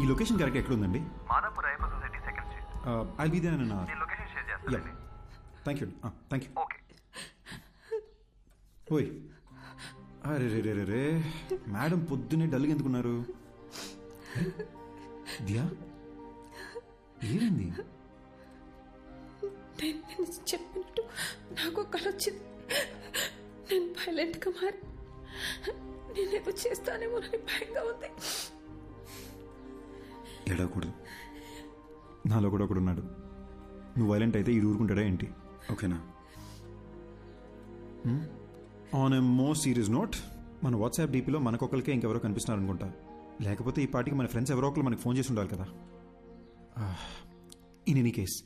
ఈ location correct ఎక్కడ ఉందండి? Madhapur Ayyappa society second street. I'll be there in నేను లొకేషన్ షేర్ చేస్తాను. Thank you. Thank you. Okay. ఓయ్, అరే రే రే రే రే, మేడం పొద్దున్నే డల్గా ఎందుకున్నారు? దియా, ఏమైంది? నేను చెప్పినట్టు నాకు కళ వచ్చింది. నేను వైలెంట్గా మారి నేనేదో చేస్తానేమోనని భయంగా ఉంది. ఏడవకూడదు, నాలో కూడా ఒకడు ఉన్నాడు. నువ్వు వైలెంట్ అయితే ఈ ఊరుకుంటాడా ఏంటి? ఓకేనా? On a more serious note, మన వాట్సాప్ డీపీలో మనకొకరికే ఇంకెవరో కనిపిస్తున్నారు అనుకుంటా. లేకపోతే ఈ పార్టీకి మన ఫ్రెండ్స్ ఎవరో ఒకరు మనకు ఫోన్ చేసి ఉండాలి కదా. ఇన్ ఎనీ కేస్,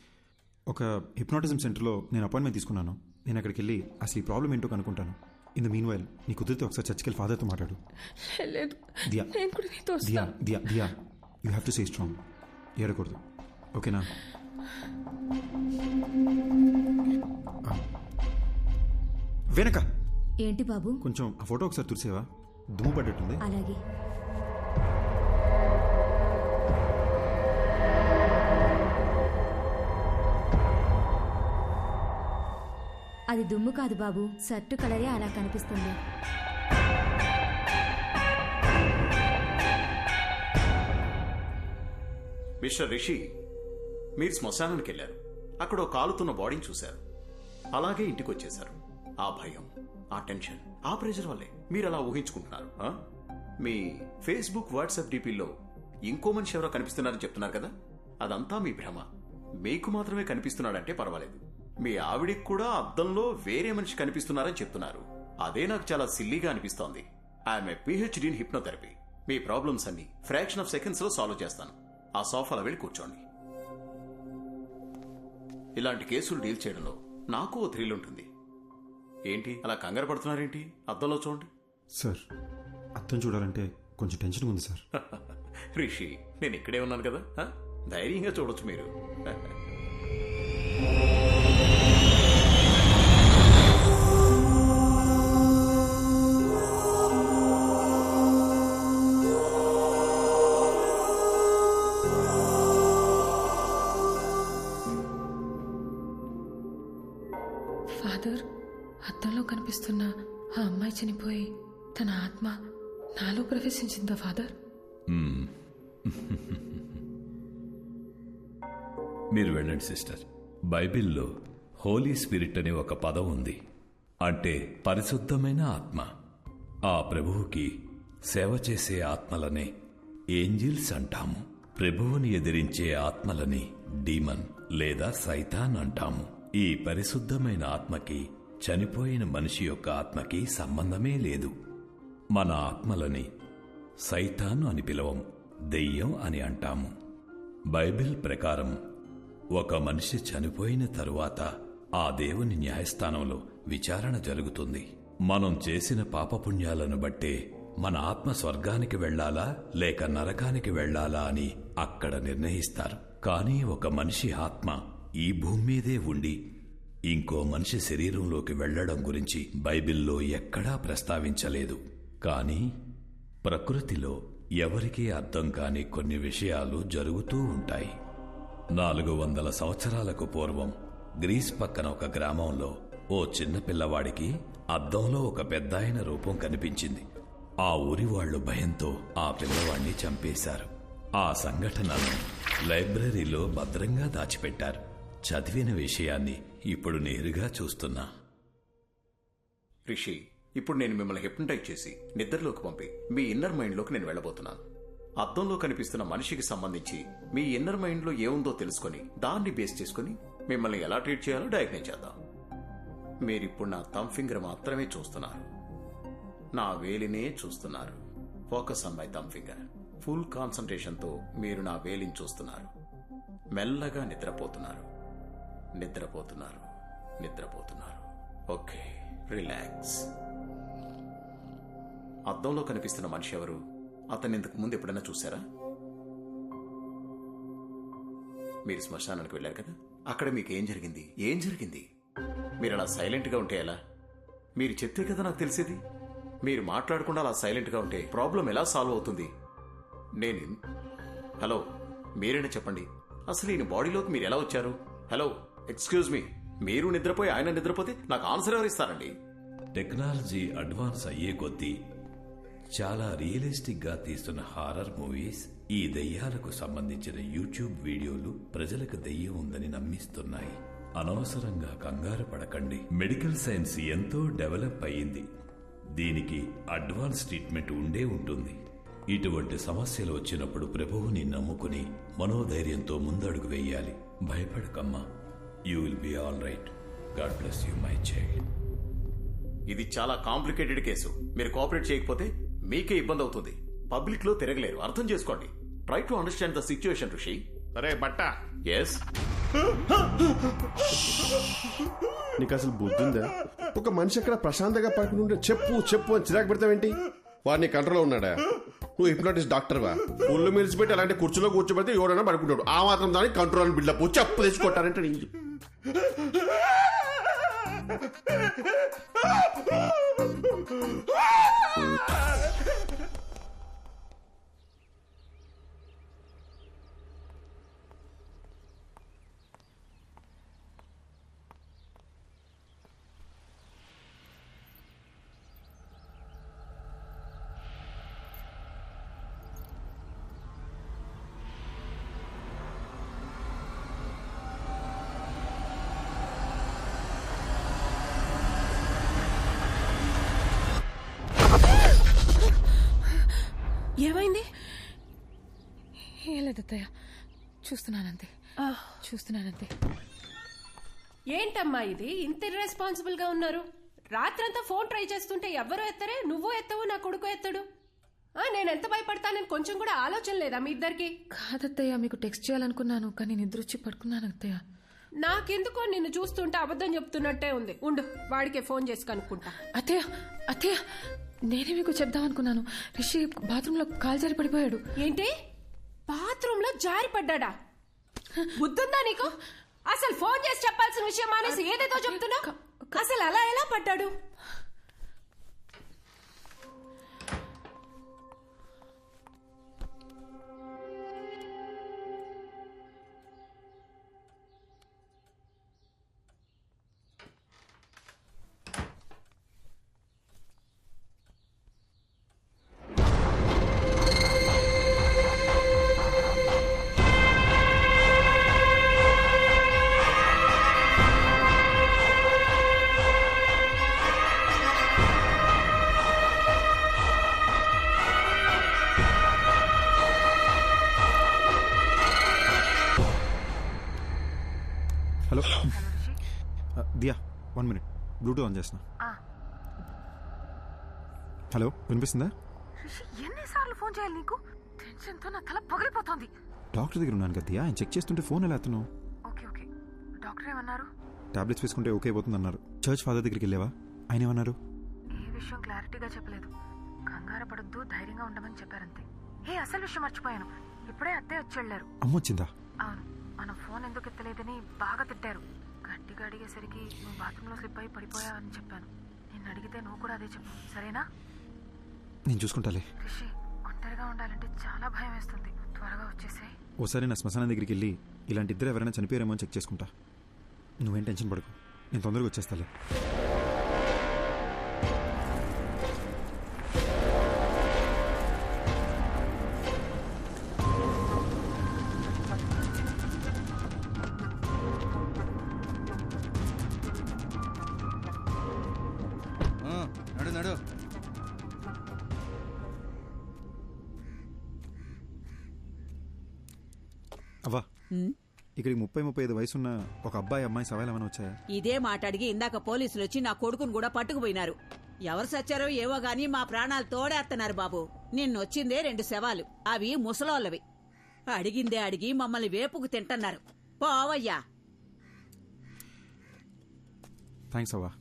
ఒక హిప్నాటిజం సెంటర్లో నేను అపాయింట్మెంట్ తీసుకున్నాను. నేను అక్కడికి వెళ్ళి అసలు ఈ ప్రాబ్లం ఏంటో కనుక్కుంటాను. ఇన్ ద మీన్ వైల్ నీ కుదిరితే ఒకసారి చర్చికి వెళ్ళి ఫాదర్తో మాట్లాడు. లేదు, దియా నేను కూడా నీతో Diya Diya Diya you have to stay strong. ఏడకూడదు, ఓకేనా? వెనక ఏంటి బాబు? కొంచెం ఆ ఫోటో ఒకసారి తుడిసేవా? దుమ్ము పడ్డట్టుంది. అలాగే. అది దుమ్ము కాదు బాబు, షర్టు కలరే అలా కనిపిస్తుంది. మిస్టర్ రిషి, మీరు శ్మశానానికి వెళ్ళారు. అక్కడ ఓ కాలుతున్న బాడీని చూశారు. అలాగే ఇంటికి వచ్చేశారు. ఆ భయం, ఆ టెన్షన్, ఆ ప్రెషర్ వల్లే మీరు అలా ఊహించుకుంటున్నారు. మీ ఫేస్బుక్, వాట్సాప్ డీపీల్లో ఇంకో మనిషి ఎవరో కనిపిస్తున్నారని చెప్తున్నారు కదా, అదంతా మీ భ్రమ. మీకు మాత్రమే కనిపిస్తున్నాడంటే పర్వాలేదు, మీ ఆవిడికి కూడా అద్దంలో వేరే మనిషి కనిపిస్తున్నారని చెప్తున్నారు. అదే నాకు చాలా సిల్లీగా అనిపిస్తోంది. I'm a PhD in hypnotherapy. Me problems అన్ని ఫ్రాక్షన్ ఆఫ్ సెకండ్స్ లో సాల్వ్ చేస్తాను. ఆ సోఫాలో వెళ్ళి కూర్చోండి. ఇలాంటి కేసులు డీల్ చేయడంలో నాకు ఓ థ్రిల్ ఉంటుంది. ఏంటి అలా కంగారు పడుతున్నారేంటి? అద్దంలో చూడండి. సార్, అర్థం చూడాలంటే కొంచెం టెన్షన్ ఉంది సార్. రిషి, నేను ఇక్కడే ఉన్నాను కదా, ధైర్యంగా చూడొచ్చు మీరు. ఫాదర్, అద్దంలో కనిపిస్తున్న ఆ అమ్మాయి చనిపోయి తన ఆత్మ నాలో ప్రవేశించిందా ఫాదర్? మీరు వెళ్ళండి సిస్టర్. బైబిల్లో హోలీ స్పిరిట్ అనే ఒక పదం ఉంది. అంటే పరిశుద్ధమైన ఆత్మ. ఆ ప్రభువుకి సేవ చేసే ఆత్మలనే ఏంజిల్స్ అంటాము. ప్రభువుని ఎదిరించే ఆత్మలని డీమన్ లేదా సైతాన్ అంటాము. ఈ పరిశుద్ధమైన ఆత్మకి చనిపోయిన మనిషి యొక్క ఆత్మకి సంబంధమే లేదు. మన ఆత్మలని సైతాను అని పిలవం, దెయ్యం అని అంటాము. బైబిల్ ప్రకారం ఒక మనిషి చనిపోయిన తరువాత ఆ దేవుని న్యాయస్థానంలో విచారణ జరుగుతుంది. మనం చేసిన పాపపుణ్యాలను బట్టే మన ఆత్మ స్వర్గానికి వెళ్లాలా లేక నరకానికి వెళ్లాలా అని అక్కడ నిర్ణయిస్తారు. కానీ ఒక మనిషి ఆత్మ ఈ భూమి మీదే ఉండి ఇంకో మనిషి శరీరంలోకి వెళ్లడం గురించి బైబిల్లో ఎక్కడా ప్రస్తావించలేదు. కానీ ప్రకృతిలో ఎవరికీ అర్థం కాని కొన్ని విషయాలు జరుగుతూ ఉంటాయి. 400 సంవత్సరాలకు పూర్వం గ్రీస్ పక్కన ఒక గ్రామంలో ఓ చిన్న పిల్లవాడికి అద్దంలో ఒక పెద్దాయన రూపం కనిపించింది. ఆ ఊరి వాళ్లు భయంతో ఆ పిల్లవాడిని చంపేశారు. ఆ సంఘటనను లైబ్రరీలో భద్రంగా దాచిపెట్టారు. చదివిన విషయాన్ని ఇప్పుడు నేరుగా చూస్తున్నా. రిషి, ఇప్పుడు నేను మిమ్మల్ని హిప్నటైజ్ చేసి నిద్రలోకి పంపి మీ ఇన్నర్ మైండ్లోకి నేను వెళ్ళబోతున్నాను. అద్దంలో కనిపిస్తున్న మనిషికి సంబంధించి మీ ఇన్నర్ మైండ్లో ఏముందో తెలుసుకొని దాన్ని బేస్ చేసుకుని మిమ్మల్ని ఎలా ట్రీట్ చేయాలో డయాగ్నైజ్ చేద్దాం. మీరిప్పుడు నా థంబ్ ఫింగర్ మాత్రమే చూస్తున్నారు, నా వేలినే చూస్తున్నారు. Focus on my thumb finger. Full కాన్సంట్రేషన్తో మీరు నా వేలిని చూస్తున్నారు. మెల్లగా నిద్రపోతున్నారు, నిద్రపోతున్నారు, నిద్రపోతున్నారు. Okay, relax. అద్దంలో కనిపిస్తున్న మనిషి ఎవరు? అతన్ని ఇంతకు ముందు ఎప్పుడైనా చూసారా? మీరు శ్మశానానికి వెళ్ళారు కదా, అక్కడ మీకు ఏం జరిగింది? ఏం జరిగింది? మీరు అలా సైలెంట్గా ఉంటే ఎలా? మీరు చెప్తే కదా నాకు తెలిసేది. మీరు మాట్లాడకుండా అలా సైలెంట్గా ఉంటే ప్రాబ్లం ఎలా సాల్వ్ అవుతుంది? హలో, మీరైనా చెప్పండి, అసలు ఈయన బాడీలోకి మీరు ఎలా వచ్చారు? హలో, ఎక్స్క్యూజ్ మీ, మీరు నిద్రపోయి ఆయన నిద్రపోతే నాకు ఆన్సర్ ఎవరు ఇస్తారండి? టెక్నాలజీ అడ్వాన్స్ అయ్యే కొద్దీ చాలా రియలిస్టిక్ గా తీస్తున్న హారర్ మూవీస్, ఈ దెయ్యాలకు సంబంధించిన యూట్యూబ్ వీడియోలు ప్రజలకు దెయ్యం ఉందని నమ్మిస్తున్నాయి. అనవసరంగా కంగారు పడకండి. మెడికల్ సైన్స్ ఎంతో డెవలప్ అయ్యింది. దీనికి అడ్వాన్స్ ట్రీట్మెంట్ ఉండే ఉంటుంది. ఇటువంటి సమస్యలు వచ్చినప్పుడు ప్రభువుని నమ్ముకుని మనోధైర్యంతో ముందడుగు వేయాలి. భయపడకమ్మా, you will be all right. God bless you my child. ఇది చాలా కాంప్లికేటెడ్ కేసు. మీరు కోఆపరేట్ చేయకపోతే మీకే ఇబ్బంది అవుతుంది. పబ్లిక్ లో తిరగలేరు, అర్థం చేసుకోండి. Try to understand the situation ఋషి. అరే బట్ట, ఎస్, నీకు అసలు బుద్ధి ఉందా? ఒక మనిషి అక్కడ ప్రశాంతంగా పడుకుంటుంటే చెప్పు చెప్పు అని చిరాకు పెడతావేంటి? వాడిని కంట్రోల్లో ఉన్నాడా? నువ్వు హిప్నాటిస్ట్ డాక్టర్వా? ఒళ్ళు మెలిసిపెట్టి అలాంటి కుర్చీలో కూర్చోబెడితే ఎవరైనా పడుకుంటాడు. ఆ మాత్రం దానికి కంట్రోల్ బిల్డప్ చెప్పు తెచ్చుకుంటారంటే నీ ఏమైంది? ఏం లేదు అత్తయ్య, చూస్తున్నానంతే. ఏంటమ్మా ఇది ఇంత ఇర్రెస్పాన్సిబుల్ గా ఉన్నారు? రాత్రంతా ఫోన్ ట్రై చేస్తుంటే ఎవ్వరూ ఎత్తరే, నువ్వు ఎత్తవు, నా కొడుకు ఎత్తడు. నేను ఎంత భయపడతానని కొంచెం కూడా ఆలోచన లేదా మీ ఇద్దరికి? కాదత్తయ్య, మీకు టెక్స్ట్ చేయాలనుకున్నాను కానీ నిద్రొచ్చి పడుకున్నాను అత్తయ్య. నాకెందుకో నిన్ను చూస్తుంటే అబద్ధం చెప్తున్నట్టే ఉంది. ఉండు, వాడికే ఫోన్ చేసి కనుక్కుంటా. అత్తయ్య నేనే మీకు చెప్దామనుకున్నాను. రిషి బాత్రూమ్ లో కాలు జారి పడిపోయాడు. ఏంటి? బాత్రూమ్ లో జారి పడ్డా? బుద్ధుందా నీకు? అసలు ఫోన్ చేసి చెప్పాల్సిన విషయం మానేసి ఏదేదో చెప్తున్నా. అసలు అలా ఎలా పడ్డాడు? Hello Diya, 1 minute, Bluetooth on చేస్తున్నా. హలో, వినిపిస్తుందా? ఎన్నిసార్లు ఫోన్ చేయాలి నీకు? టెన్షన్ తో నా తల పగిలిపోతుంది. డాక్టర్ దగ్గర ఉన్నాను కదా దియా, ఆయన చెక్ చేస్తుంటే ఫోన్ ఎలా ఎత్తున్నావు? ఓకే, డాక్టర్ ఏమన్నారు? టాబ్లెట్స్ వేసుకుంటే ఓకే అయిపోతుంది అన్నారు. చర్చ్ ఫాదర్ దగ్గరికి వెళ్ళావా? ఆయన ఏమన్నారు? ఏ విషయం క్లారిటీగా చెప్పలేదు. కంగారు పడొద్దు, ధైర్యంగా ఉండమని చెప్పారంతే. అసలు విషయం మర్చిపోయాను. ఇప్పుడే అత్తయ్య వచ్చి వెళ్ళారు. అమ్మొచ్చిందా? అవును, మనం ఫోన్ ఎందుకు ఎత్తలేదని బాగా తిట్టారు. గట్టిగా అడిగేసరికి నువ్వు బాత్రూంలో స్లిప్ అయి పడిపోయావని చెప్పాను. నిన్ను అడిగితే నువ్వు కూడా అదే చెప్పు, సరేనా? నేను చూసుకుంటాలే. రిషి, ఒంటరిగా ఉండాలంటే చాలా భయం వేస్తుంది. త్వరగా వచ్చేసాయి. ఓసారి నా శ్మశానం దగ్గరికి వెళ్ళి ఇలాంటి ఇద్దరు ఎవరైనా చనిపోయారేమో అని చెక్ చేసుకుంటా. నువ్వేం టెన్షన్ పడకు, నేను తొందరగా వచ్చేస్తాలే. నడు. అవ్వా, ఇక్కడికి 30-35 వయసున్న ఒక అబ్బాయి అమ్మాయి సవాలు ఏమైనా వచ్చాయా? ఇదే మాట అడిగి ఇందాక పోలీసులు వచ్చి నా కొడుకును కూడా పట్టుకుపోయినారు. ఎవరు సచ్చారో ఏవో గాని మా ప్రాణాలు తోడేస్తున్నారు బాబు. నిన్నొచ్చిందే 2 శవాలు, అవి ముసలోళ్ళవి. అడిగిందే అడిగి మమ్మల్ని వేపుకు తింటున్నారు. పోవయ్యా. థ్యాంక్స్ అవ్వా.